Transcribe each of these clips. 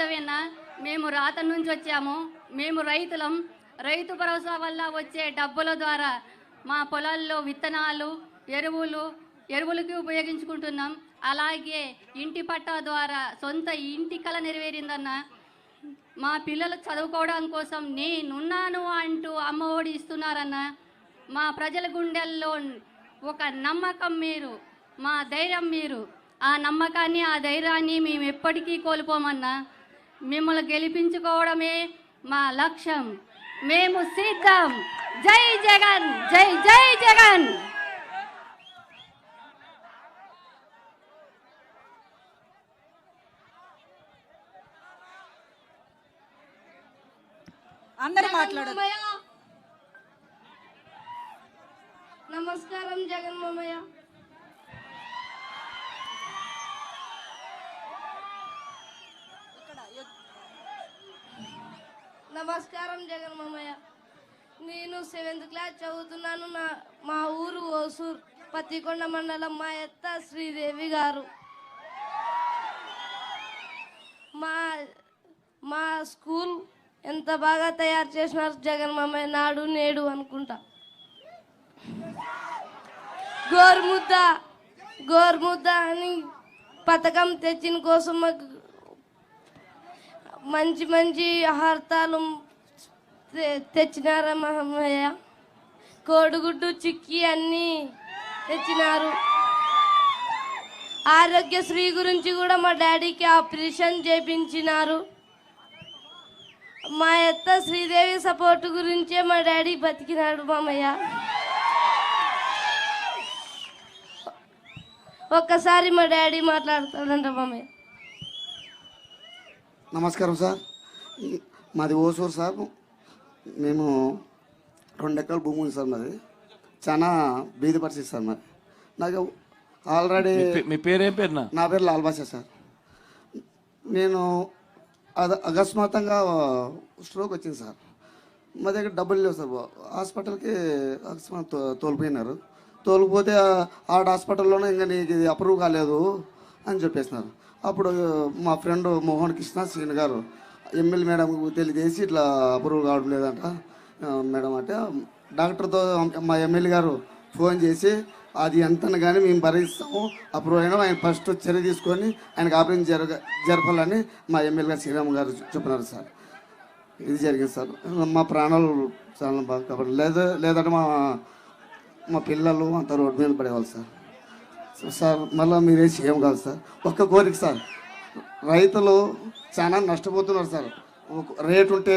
మాధవేనా, మేము రాత నుంచి వచ్చాము. మేము రైతులం. రైతు భరోసా వల్ల వచ్చే డబ్బుల ద్వారా మా పొలాల్లో విత్తనాలు, ఎరువులకి ఉపయోగించుకుంటున్నాం. అలాగే ఇంటి పట్టా ద్వారా సొంత ఇంటి కల నెరవేరిందన్న. మా పిల్లలు చదువుకోవడం కోసం నేనున్నాను అంటూ అమ్మఒడి ఇస్తున్నారన్న. మా ప్రజల గుండెల్లో ఒక నమ్మకం మీరు, మా ధైర్యం మీరు. ఆ నమ్మకాన్ని, ఆ ధైర్యాన్ని మేము ఎప్పటికీ కోల్పోమన్నా. మిమ్మల్ని గెలిపించుకోవడమే మా లక్ష్యం. మేము సిద్ధం. జై జగన్, జై జై జగన్. అందరూ మాట్లాడారు. నమస్కారం జగన్ మామయ్య. నమస్కారం జగన్ మామయ్య. నేను 7th క్లాస్ చదువుతున్నాను. మా ఊరు ఓసూర్, పత్తికొండ మండలం. మా అత్త శ్రీదేవి గారు. మా స్కూల్ ఎంత బాగా తయారు చేసినారు జగన్ మామయ్య. నాడు నేడు అనుకుంటా. గోరుముద్ద అని పథకం తెచ్చిన కోసం మాకు మంచి మంచి ఆహారాలు తెచ్చినారా మామయ్య. కోడిగుడ్డు, చిక్కీ అన్నీ తెచ్చినారు. ఆరోగ్యశ్రీ గురించి కూడా మా డాడీకి ఆపరేషన్ చేయించినారు. మా అత్త శ్రీదేవి సపోర్ట్ గురించే మా డాడీ బతికినాడు మామయ్య. ఒక్కసారి మా డాడీ మాట్లాడతాడంట మామయ్య. నమస్కారం సార్, మాది ఓసూరు సార్. మేము 2 ఎకరాల భూమి ఉంది సార్. మాది చాలా బీది పరిస్థితి సార్. మరి నాకు ఆల్రెడీ మీ పేరేం పేరు? నా పేరు లాల్ బాషా సార్. నేను అకస్మాత్తుగా స్ట్రోక్ వచ్చింది సార్. మా దగ్గర డబ్బులు లేవు సార్. హాస్పిటల్కి అకస్మాత్ తోలిపోయినారు. తోలిపోతే ఆడ హాస్పిటల్లోనే ఇంకా నీకు ఇది అప్రూవ్ కాలేదు అని చెప్పేసినారు. అప్పుడు మా ఫ్రెండ్ మోహన్ కృష్ణ సీన్ గారు ఎమ్మెల్యే మేడంకు తెలియజేసి ఇట్లా అప్రూవ్ కావడం లేదంట మేడం అంటే, డాక్టర్తో మా ఎమ్మెల్యే గారు ఫోన్ చేసి అది ఎంతని కానీ మేము భరిస్తాము, అప్రూవ్ అయినా ఆయన ఫస్ట్ చర్య తీసుకొని ఆయనకు ఆపరేషన్ జరపాలని మా ఎమ్మెల్యే గారు శ్రీరామ్ గారు చెప్పినారు సార్. ఇది జరిగింది సార్. మా ప్రాణాలు చాలా బాగా కాబట్టి లేదంటే మా పిల్లలు అంత రోడ్డు మీద పడేవాళ్ళు సార్. సార్ మళ్ళీ మీరే సీఎం కాదు సార్. ఒక్క కోరిక సార్, రైతులు చాలా నష్టపోతున్నారు సార్. రేటు ఉంటే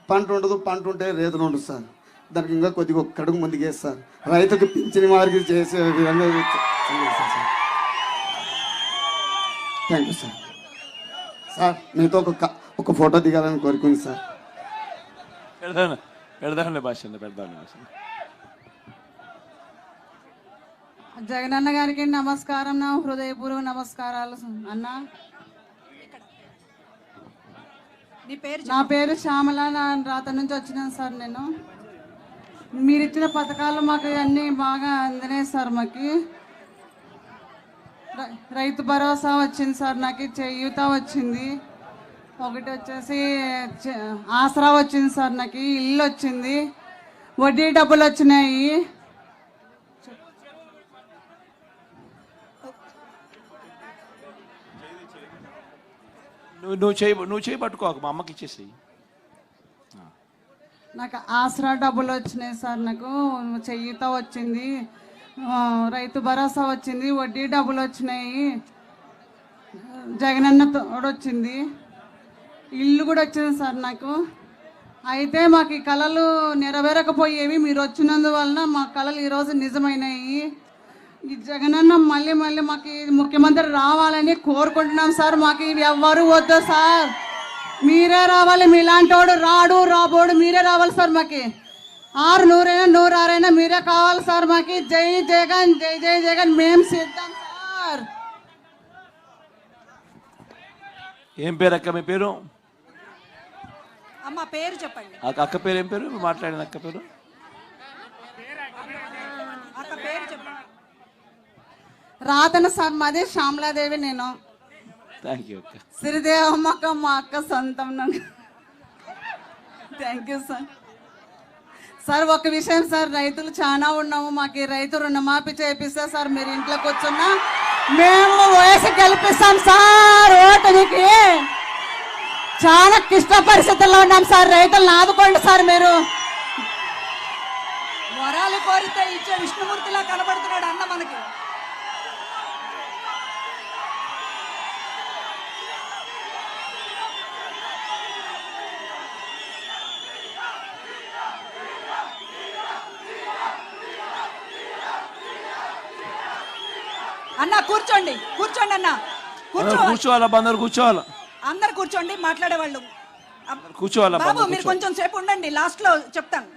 పంట ఉండదు, పంట ఉంటే రేతులు ఉండదు సార్. దానికి ఇంకా కొద్దిగా ఒక కడుగు ముందుకు వేసి సార్ రైతుకు పింఛని వారికి చేసే విధంగా sir. Thank you sir. Sir మీతో ఒక ఫోటో దిగాలని కోరుకుంది సార్. పెడదాంలే భాష, పెడదాంలే భాష. జగనన్న గారికి నమస్కారం. నా హృదయపూర్వక నమస్కారాలు అన్న. నా పేరు శ్యామల. నా రాత నుంచి వచ్చినాను సార్. నేను మీరు ఇచ్చిన పథకాలు మాకు అన్నీ బాగా అందినాయి సార్. మాకు రైతు భరోసా వచ్చింది సార్. నాకు చేయూత వచ్చింది. ఒకటి వచ్చేసి ఆసరా వచ్చింది సార్. నాకు ఇల్లు వచ్చింది. వడ్డీ డబ్బులు వచ్చినాయి. నువ్వు చేయి పట్టుకోక, మా అమ్మకి ఇచ్చేసేయి. నాకు ఆసరా డబ్బులు వచ్చినాయి సార్. నాకు చేయూత వచ్చింది. రైతు భరోసా వచ్చింది. వడ్డీ డబ్బులు వచ్చినాయి. జగనన్న తోడు వచ్చింది. ఇల్లు కూడా వచ్చింది సార్ నాకు. అయితే మాకు ఈ కళలు నెరవేరకపోయేవి. మీరు వచ్చినందువలన మా కళలు ఈరోజు నిజమైనాయి. ఈ జగనన్న మళ్ళీ మాకు ముఖ్యమంత్రి రావాలని కోరుకుంటున్నాం సార్. మాకు ఇవి ఎవ్వరు వద్దు సార్. మీరే రావాలి. మీలాంటి వాడు రాబోడు మీరే రావాలి సార్. మాకు 600 106 మీరే కావాలి సార్. మాకు జై జగన్, జై జై జగన్. మేము సిద్ధం సార్. ఏం పేరు అక్క? మీ పేరు? అమ్మ పేరు చెప్పండి. అక్క పేరు ఏం పేరు? మాట్లాడిన అక్క పేరు? అక్క పేరు చెప్పండి. రాతన సార్. మాది శ్యామలాదేవి. నేను థ్యాంక్ యూ అక్క. సిరిదేవమ్మక్క మా అక్క సొంతం నాకు. Thank you sir. సార్ ఒక విషయం సార్, రైతులు చాలా ఉన్నాము, మాకు ఈ రైతు రుణమాఫీ చేపిస్తే సార్ మీరు ఇంట్లో కూర్చున్నా మేము వయసు గెలిపిస్తాం సార్. ఓటునికి చాలా క్లిష్ట పరిస్థితుల్లో ఉన్నాం సార్, రైతులను ఆదుకోండి సార్ మీరు. వరాలు కోరితే ఇచ్చే విష్ణుమూర్తిలా కనబడుతున్నాడు అన్న మనకి. అన్న కూర్చోండి, కూర్చోండి అన్న, కూర్చోవాలా? అందరు కూర్చోవాలా? అందరు కూర్చోండి. మాట్లాడేవాళ్ళు కూర్చోవాలా? బాబు మీరు కొంచెం సేపు ఉండండి, లాస్ట్ లో చెప్తాను.